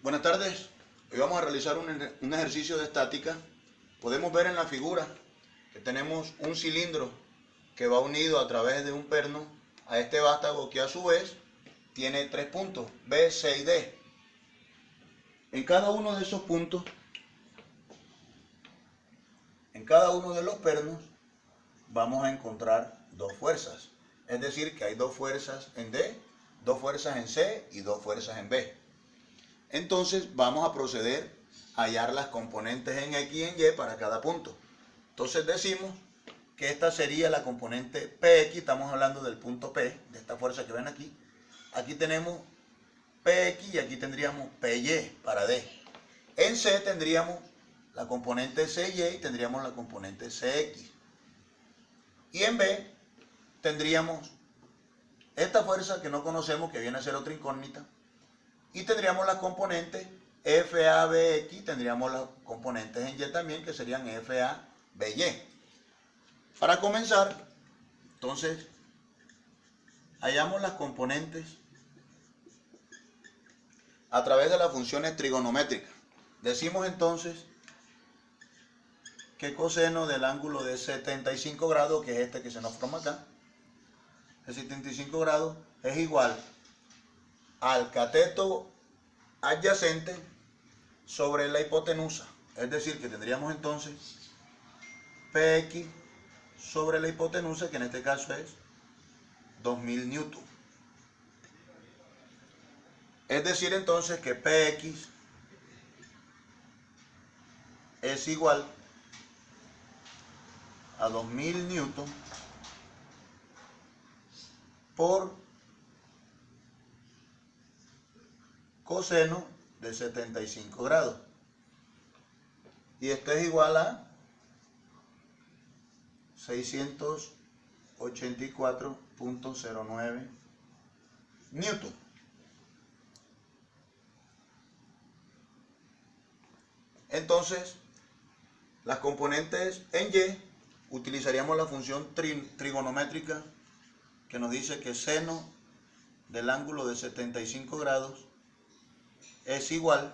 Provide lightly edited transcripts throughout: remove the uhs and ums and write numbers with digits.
Buenas tardes, hoy vamos a realizar un ejercicio de estática. Podemos ver en la figura que tenemos un cilindro que va unido a través de un perno a este vástago que a su vez tiene tres puntos, B, C y D. En cada uno de esos puntos, en cada uno de los pernos, vamos a encontrar dos fuerzas. Es decir, que hay dos fuerzas en D, dos fuerzas en C y dos fuerzas en B. Entonces vamos a proceder a hallar las componentes en X y en Y para cada punto. Entonces decimos que esta sería la componente PX, estamos hablando del punto P, de esta fuerza que ven aquí. Aquí tenemos PX y aquí tendríamos PY para D. En C tendríamos la componente CY y tendríamos la componente CX. Y en B tendríamos esta fuerza que no conocemos, que viene a ser otra incógnita. Y tendríamos las componentes FABX, tendríamos las componentes en Y también, que serían FABY. Para comenzar, entonces, hallamos las componentes a través de las funciones trigonométricas. Decimos entonces que coseno del ángulo de 75 grados, que es este que se nos forma acá, de 75 grados, es igual al cateto adyacente sobre la hipotenusa. Es decir, que tendríamos entonces PX sobre la hipotenusa, que en este caso es 2000 newton. Es decir, entonces, que PX es igual a 2000 newton por coseno de 75 grados. Y esto es igual a 684.09 newton. Entonces, las componentes en Y, utilizaríamos la función trigonométrica que nos dice que seno del ángulo de 75 grados es igual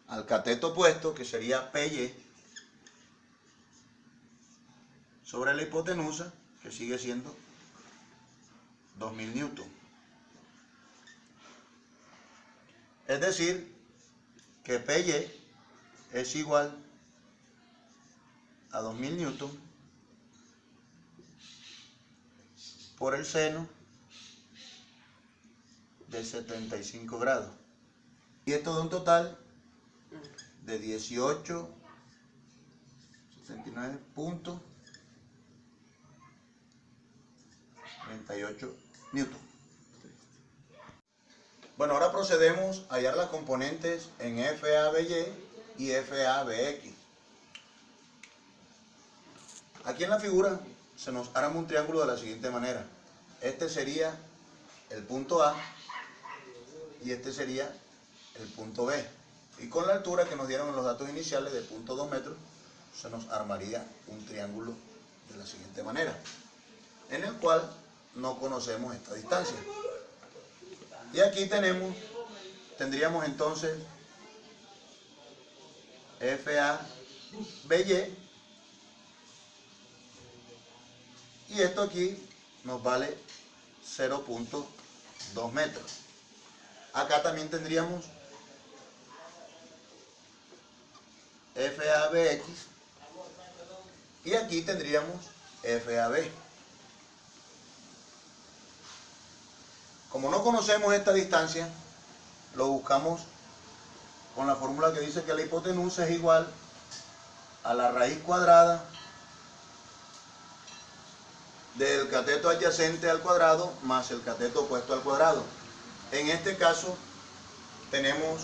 al cateto opuesto, que sería PY, sobre la hipotenusa, que sigue siendo 2000 newton. Es decir, que PY es igual a 2000 newton por el seno de 75 grados. Y esto da un total de 1869.38 newton. Bueno, ahora procedemos a hallar las componentes en FABY y FABX. Aquí en la figura se nos arma un triángulo de la siguiente manera. Este sería el punto A y este sería el punto B. Y con la altura que nos dieron en los datos iniciales de 0.2 metros, se nos armaría un triángulo de la siguiente manera, en el cual no conocemos esta distancia. Y aquí tendríamos entonces FABY, y esto aquí nos vale 0.2 metros. Acá también tendríamos FABX y aquí tendríamos FAB. Como no conocemos esta distancia, lo buscamos con la fórmula que dice que la hipotenusa es igual a la raíz cuadrada del cateto adyacente al cuadrado más el cateto opuesto al cuadrado. En este caso tenemos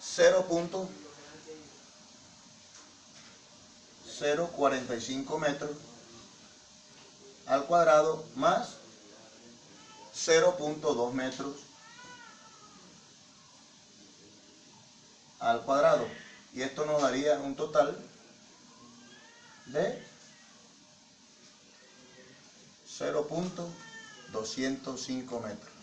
0.045 metros al cuadrado más 0.2 metros al cuadrado. Y esto nos daría un total de 0.205 metros.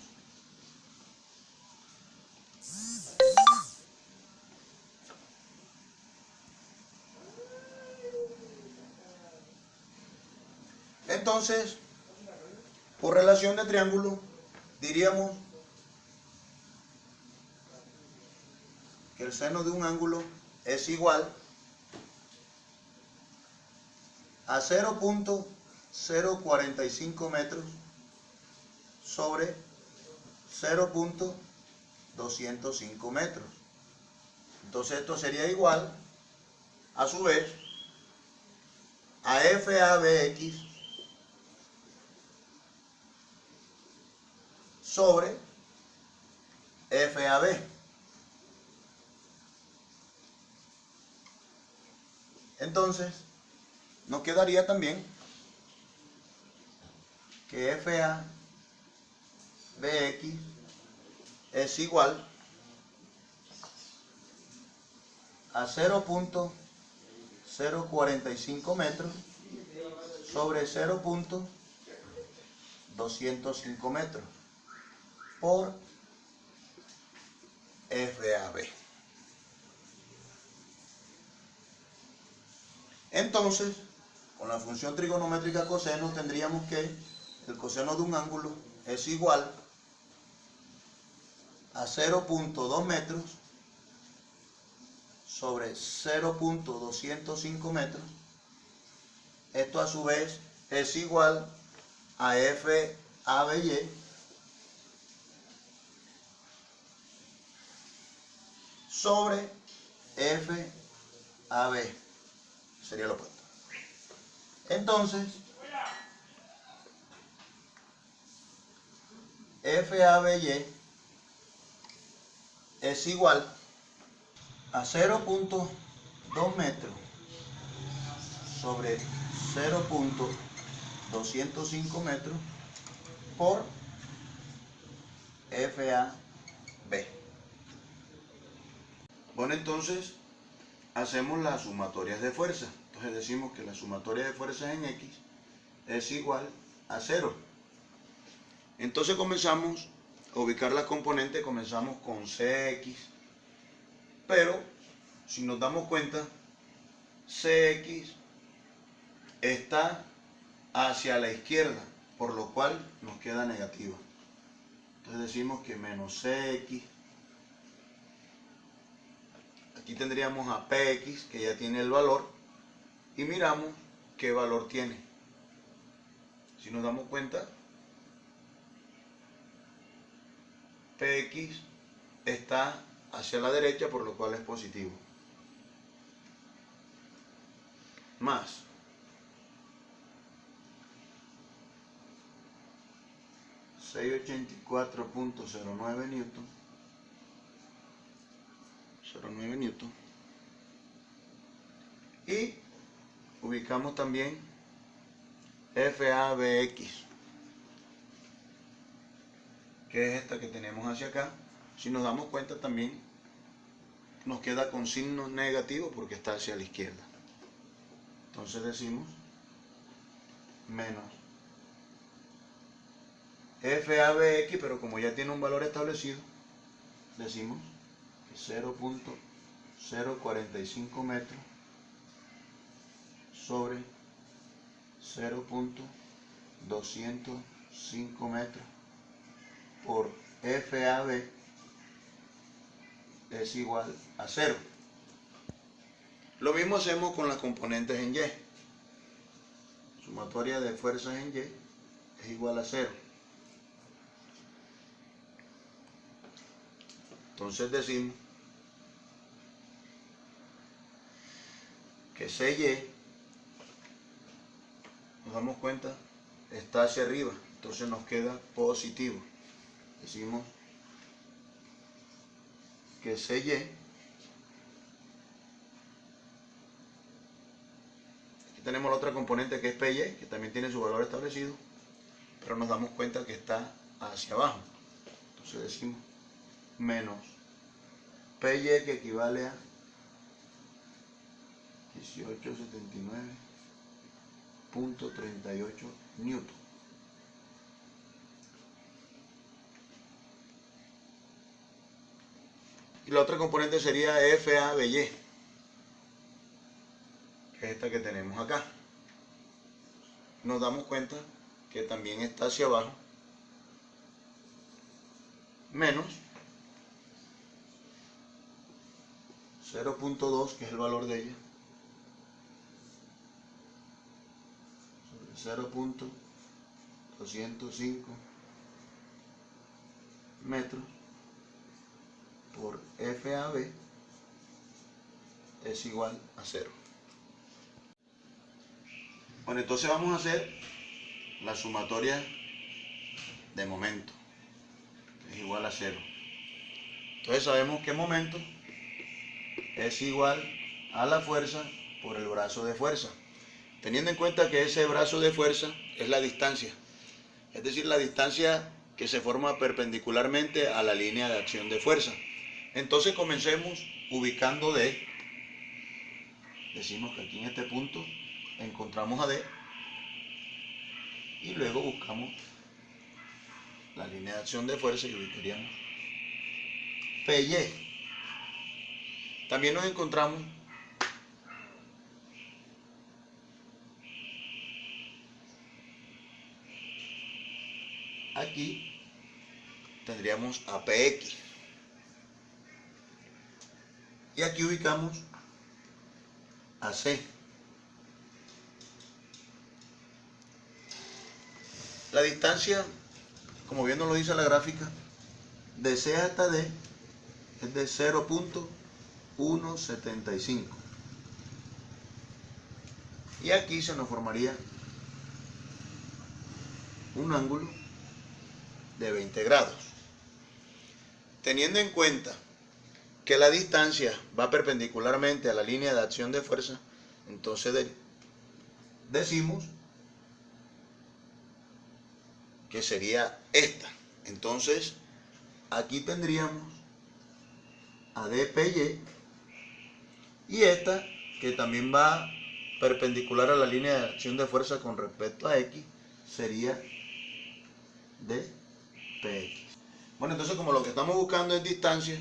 Entonces, por relación de triángulo, diríamos que el seno de un ángulo es igual a 0.045 metros sobre 0.205 metros. Entonces esto sería igual, a su vez, a FABX sobre FAB. Entonces, nos quedaría también que FABX es igual a 0.045 metros sobre 0.205 metros por FAB. Entonces, con la función trigonométrica coseno tendríamos que el coseno de un ángulo es igual a 0.2 metros sobre 0.205 metros. Esto a su vez es igual a FABY sobre FAB. Sería lo opuesto. Entonces, FABY es igual a 0.2 metros sobre 0.205 metros por FAB. Bueno, entonces hacemos las sumatorias de fuerza. Entonces decimos que la sumatoria de fuerzas en X es igual a 0. Entonces comenzamos a ubicar las componentes, comenzamos con CX, pero si nos damos cuenta, CX está hacia la izquierda, por lo cual nos queda negativa. Entonces decimos que menos CX, aquí tendríamos a PX, que ya tiene el valor, y miramos qué valor tiene. Si nos damos cuenta, PX está hacia la derecha, por lo cual es positivo. Más 684.09 newton, 09 newton, y ubicamos también FABX, que es esta que tenemos hacia acá. Si nos damos cuenta también nos queda con signo negativo porque está hacia la izquierda. Entonces decimos menos FABX, pero como ya tiene un valor establecido, decimos que 0.045 metros sobre 0.205 metros por FAB es igual a 0. Lo mismo hacemos con las componentes en Y. Sumatoria de fuerzas en Y es igual a 0. Entonces decimos que CY, nos damos cuenta, está hacia arriba, entonces nos queda positivo. Decimos que CY aquí tenemos la otra componente que es PY, que también tiene su valor establecido, pero nos damos cuenta que está hacia abajo. Entonces decimos menos PY, que equivale a 1879.38 newton. Y la otra componente sería FABY, que es esta que tenemos acá. Nos damos cuenta que también está hacia abajo, menos 0.2, que es el valor de ella, sobre 0.205 metros por FAB es igual a 0. Bueno, entonces vamos a hacer la sumatoria de momento, que es igual a 0. Entonces sabemos que momento es igual a la fuerza por el brazo de fuerza, teniendo en cuenta que ese brazo de fuerza es la distancia, es decir, la distancia que se forma perpendicularmente a la línea de acción de fuerza. Entonces comencemos ubicando D. Decimos que aquí en este punto encontramos a D y luego buscamos la línea de acción de fuerza y ubicaríamos PY. También nos encontramos aquí, tendríamos a PX. Y aquí ubicamos a C. La distancia, como bien nos lo dice la gráfica, de C hasta D es de 0.175. Y aquí se nos formaría un ángulo de 20 grados. Teniendo en cuenta que la distancia va perpendicularmente a la línea de acción de fuerza, entonces decimos que sería esta. Entonces aquí tendríamos a DPY y esta, que también va perpendicular a la línea de acción de fuerza con respecto a X, sería DPX. Bueno, entonces como lo que estamos buscando es distancias,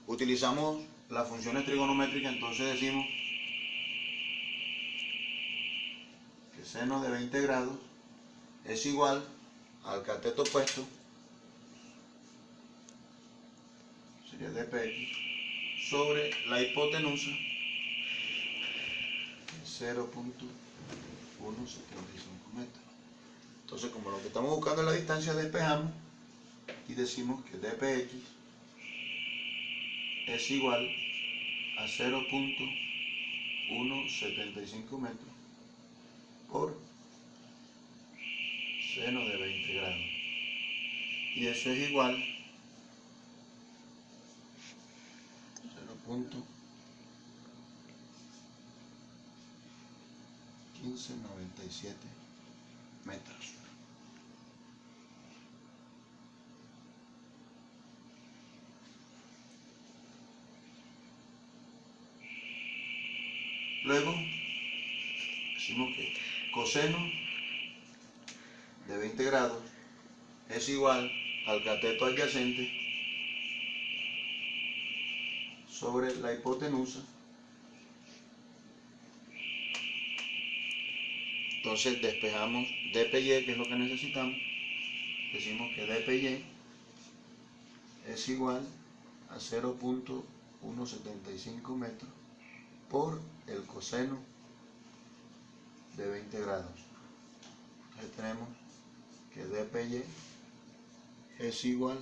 utilizamos las funciones trigonométricas. Entonces decimos que seno de 20 grados es igual al cateto opuesto, sería dpx, sobre la hipotenusa, 0.175 metros. Entonces, como lo que estamos buscando es la distancia, despejamos y decimos que dpx es igual a 0.175 metros por seno de 20 grados. Y eso es igual a 0.1597 metros. Luego decimos que coseno de 20 grados es igual al cateto adyacente sobre la hipotenusa. Entonces despejamos dpy, que es lo que necesitamos. Decimos que dpy es igual a 0.175 metros por el coseno de 20 grados. Entonces tenemos que dpy es igual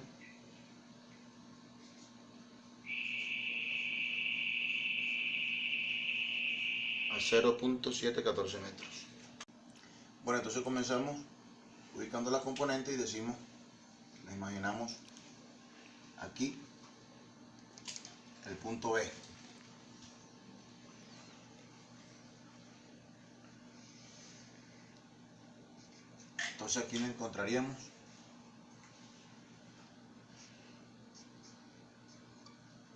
a 0.714 metros. Bueno, entonces comenzamos ubicando las componentes y decimos, nos imaginamos aquí el punto B. Entonces aquí nos encontraríamos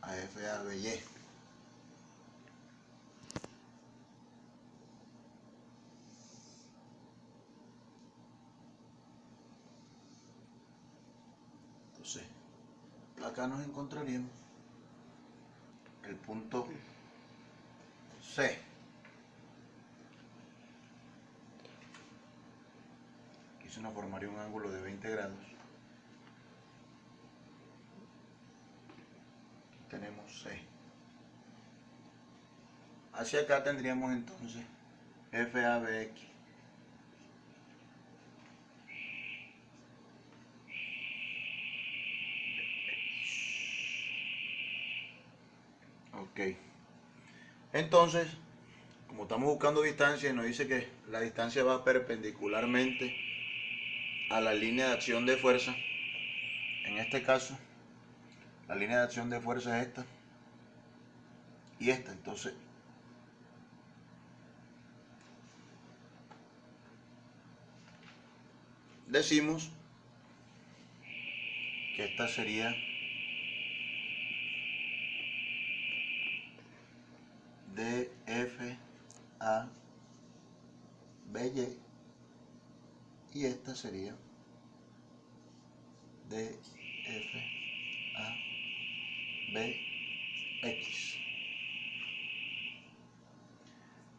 a FABY. Entonces acá nos encontraríamos el punto C. Aquí se nos formaría un ángulo de 20 grados. Aquí tenemos C. Hacia acá tendríamos entonces FABX. Ok. Entonces, como estamos buscando distancia y nos dice que la distancia va perpendicularmente a la línea de acción de fuerza, en este caso, la línea de acción de fuerza es esta y esta. Entonces, decimos que esta sería DFABY y esta sería DFABX.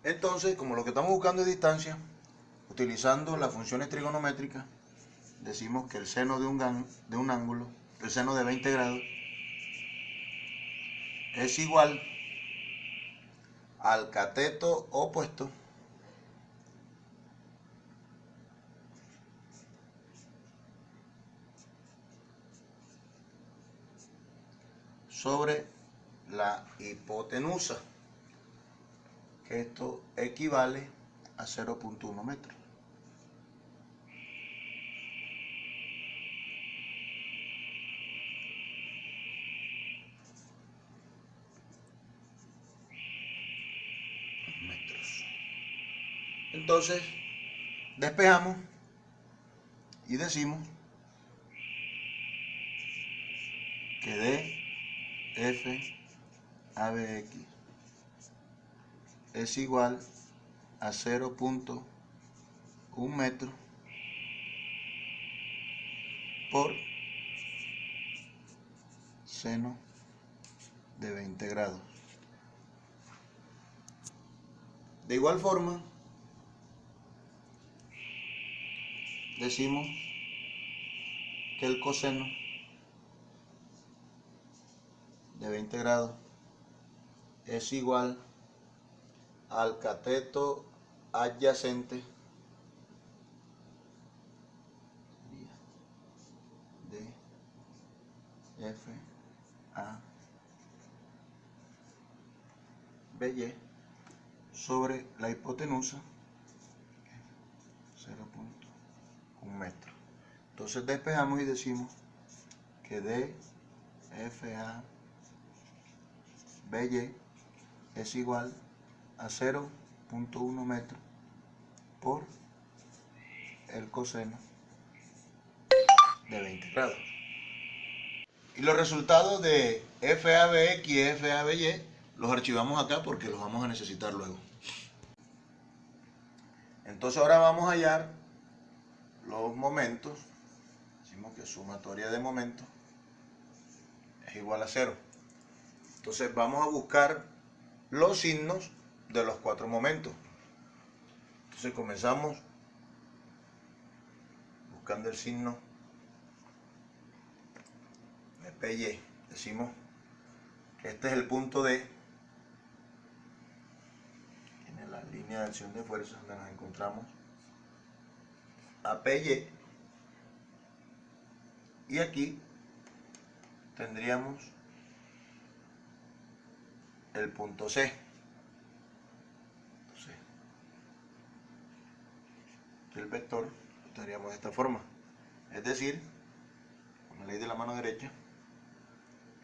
Entonces, como lo que estamos buscando es distancia, utilizando las funciones trigonométricas, decimos que el seno de un ángulo, el seno de 20 grados, es igual al cateto opuesto sobre la hipotenusa, que esto equivale a 0.1 metros. Entonces, despejamos y decimos que DFABX es igual a 0.1 metro por seno de 20 grados. De igual forma, decimos que el coseno de 20 grados es igual al cateto adyacente de FABY sobre la hipotenusa, 0.1 metro. Entonces despejamos y decimos que DFABY es igual a 0.1 metro por el coseno de 20 grados. Y los resultados de FABX y FABY los archivamos acá porque los vamos a necesitar luego. Entonces ahora vamos a hallar los momentos. Decimos que sumatoria de momentos es igual a 0. Entonces vamos a buscar los signos de los 4 momentos. Entonces comenzamos buscando el signo de PY. Decimos que este es el punto D. Tiene la línea de acción de fuerza donde nos encontramos a PY. Y aquí tendríamos el punto C. Entonces, el vector lo tendríamos de esta forma. Es decir, con la ley de la mano derecha,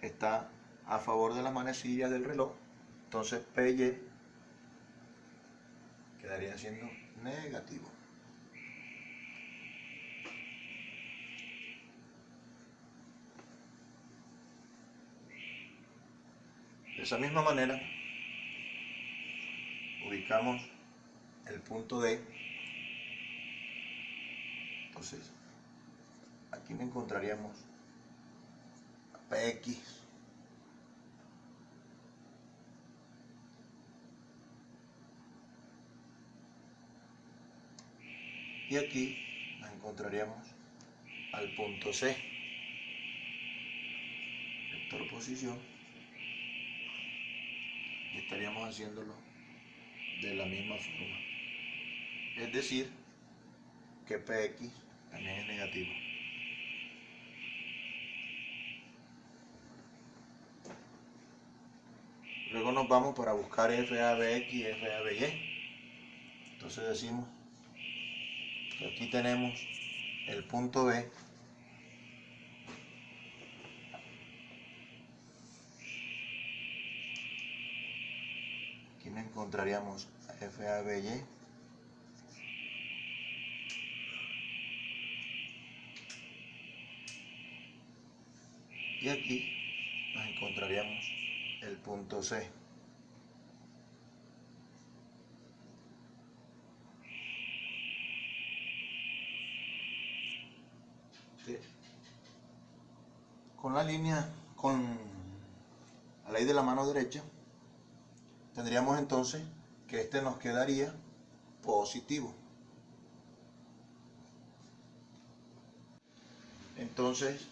está a favor de las manecillas del reloj. Entonces PY quedaría siendo negativo. De esa misma manera, ubicamos el punto D. Entonces, aquí encontraríamos PX y aquí nos encontraríamos al punto C. Vector posición, y estaríamos haciéndolo de la misma forma. Es decir, que Px también es negativo. Luego nos vamos para buscar FABX y FABY. Entonces decimos que aquí tenemos el punto B aquí nos encontraríamos FABY y aquí nos encontraríamos el punto C. Con la línea, con la ley de la mano derecha, tendríamos entonces que este nos quedaría positivo. Entonces,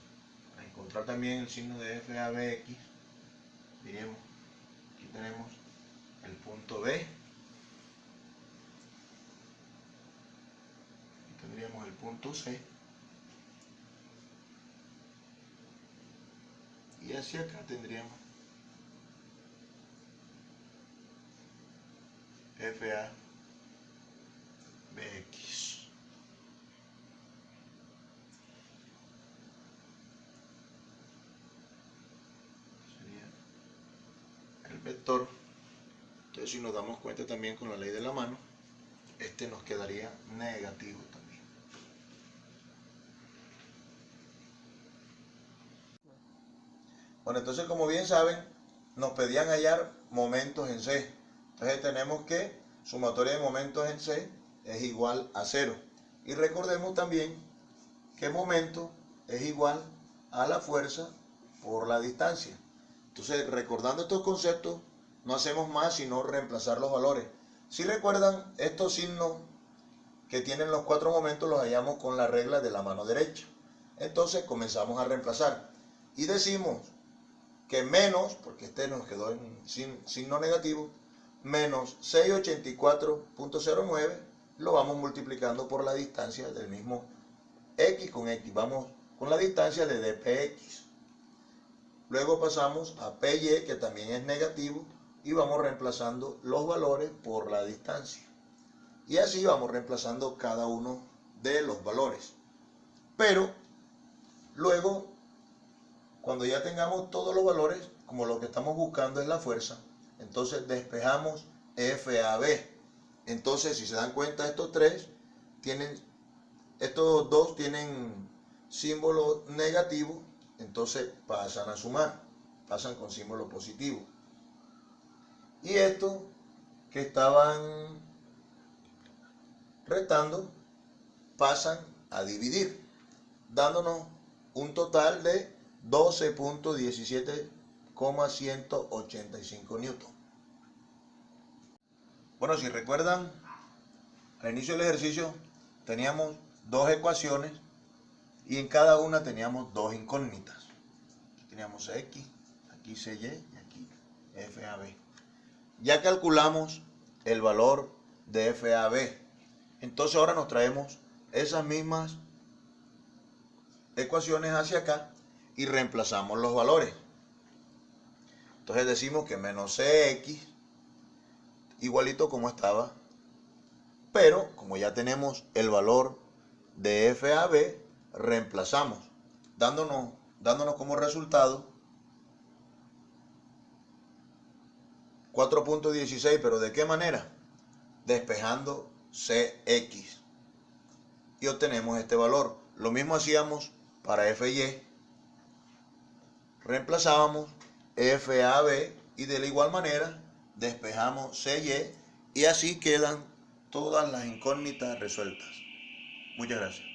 para encontrar también el signo de FABX, diríamos, aquí tenemos el punto B, aquí tendríamos el punto C, y hacia acá tendríamos FABX. Sería el vector. Entonces, si nos damos cuenta también con la ley de la mano, este nos quedaría negativo también. Bueno, entonces, como bien saben, nos pedían hallar momentos en C. Entonces tenemos que sumatoria de momentos en C es igual a 0. Y recordemos también que momento es igual a la fuerza por la distancia. Entonces, recordando estos conceptos, no hacemos más sino reemplazar los valores. Si recuerdan, estos signos que tienen los 4 momentos los hallamos con la regla de la mano derecha. Entonces comenzamos a reemplazar y decimos que menos, porque este nos quedó en signo negativo, menos 684.09 lo vamos multiplicando por la distancia del mismo X con X. Vamos con la distancia de dpx. Luego pasamos a PY, que también es negativo, y vamos reemplazando los valores por la distancia. Y así vamos reemplazando cada uno de los valores. Pero luego, cuando ya tengamos todos los valores, como lo que estamos buscando es la fuerza, entonces despejamos FAB. Entonces, si se dan cuenta, estos dos tienen símbolo negativo, entonces pasan a sumar, pasan con símbolo positivo. Y estos que estaban restando pasan a dividir, dándonos un total de 12.17,185 newton. Bueno, si recuerdan, al inicio del ejercicio teníamos dos ecuaciones y en cada una teníamos dos incógnitas. Aquí teníamos X, aquí CY y aquí FAB. Ya calculamos el valor de FAB. Entonces ahora nos traemos esas mismas ecuaciones hacia acá y reemplazamos los valores. Entonces decimos que menos CX igualito como estaba, pero como ya tenemos el valor de FAB, reemplazamos, dándonos como resultado 4.16, pero ¿de qué manera? Despejando CX y obtenemos este valor. Lo mismo hacíamos para FY, reemplazábamos FAB y de la igual manera despejamos CY y así quedan todas las incógnitas resueltas. Muchas gracias.